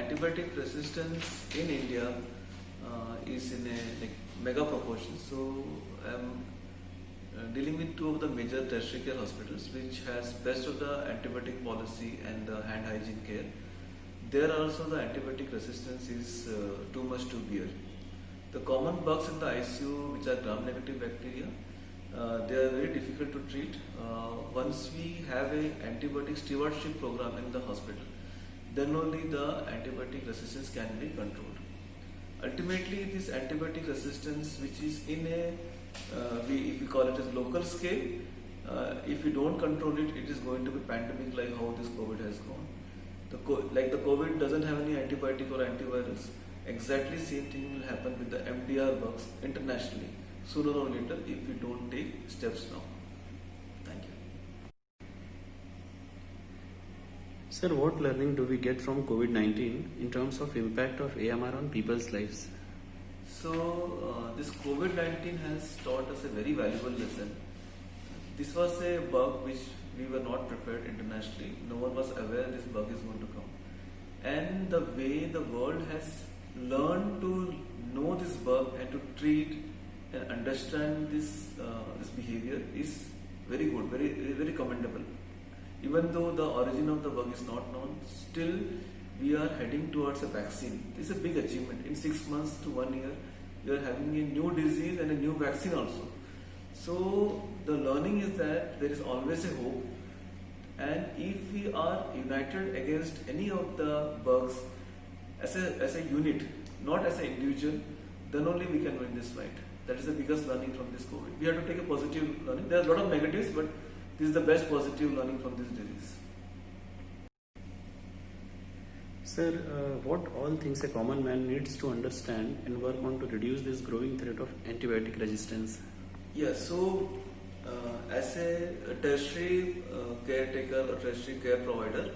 antibiotic resistance in India is in a mega proportion. So I'm dealing with two of the major tertiary care hospitals which has best of the antibiotic policy and the hand hygiene care. There also the antibiotic resistance is too much to bear. The common bugs in the ICU, which are gram-negative bacteria, they are very difficult to treat. Once we have a antibiotic stewardship program in the hospital, then only the antibiotic resistance can be controlled. Ultimately, this antibiotic resistance, which is in a if we call it as local scale, if we don't control it, it is going to be pandemic like how this COVID has gone. Like the COVID doesn't have any antibiotic or antivirals, exactly same thing will happen with the MDR bugs internationally, sooner or later, if we don't take steps now. Thank you. Sir, what learning do we get from COVID-19 in terms of impact of AMR on people's lives? So, this COVID-19 has taught us a very valuable lesson. This was a bug which we were not prepared internationally. No one was aware this bug is going to come. And the way the world has learned to know this bug and to treat and understand this behavior is very good, very commendable. Even though the origin of the bug is not known, still we are heading towards a vaccine. This is a big achievement. In 6 months to 1 year, we are having a new disease and a new vaccine also. So the learning is that there is always a hope, and if we are united against any of the bugs as a unit, not as an individual, then only we can win this fight. That is the biggest learning from this COVID. We have to take a positive learning. There are a lot of negatives, but this is the best positive learning from this disease. Sir, what all things a common man needs to understand and work on to reduce this growing threat of antibiotic resistance? Yes, so as a tertiary caretaker or tertiary care provider,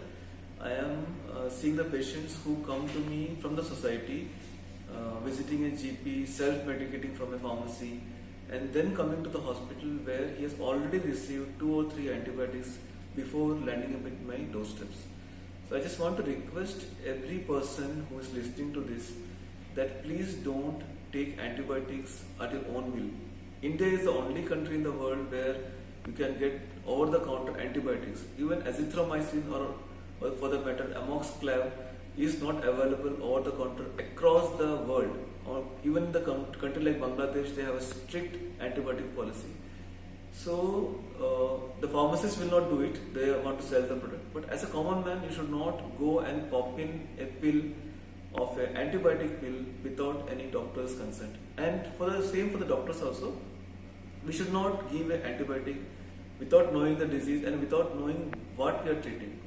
I am seeing the patients who come to me from the society, visiting a GP, self-medicating from a pharmacy, and then coming to the hospital where he has already received 2 or 3 antibiotics before landing up at my doorsteps. So I just want to request every person who is listening to this that please don't take antibiotics at your own will. India is the only country in the world where you can get over-the-counter antibiotics. Even azithromycin or for the matter amoxiclav is not available over-the-counter across the world. Or even in the country like Bangladesh, they have a strict antibiotic policy. So the pharmacists will not do it, they want to sell the product. But as a common man, you should not go and pop in a pill of an antibiotic pill without any doctor's consent. And for the same for the doctors also, we should not give an antibiotic without knowing the disease and without knowing what we are treating.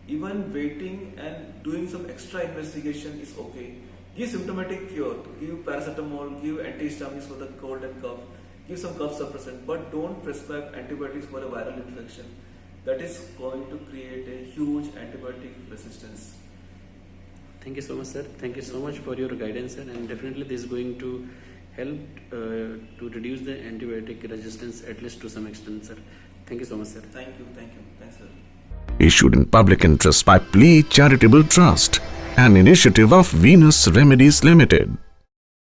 Even waiting and doing some extra investigation is okay. Give symptomatic cure, give paracetamol, give antihistamines for the cold and cough, give some cough suppressant, but don't prescribe antibiotics for a viral infection. That is going to create a huge antibiotic resistance. Thank you so much, sir. Thank you so much for your guidance, sir. And definitely this is going to help to reduce the antibiotic resistance at least to some extent, sir. Thank you so much, sir. Thank you. Thanks, sir. Issued in public interest by Plea Charitable Trust, an initiative of Venus Remedies Limited.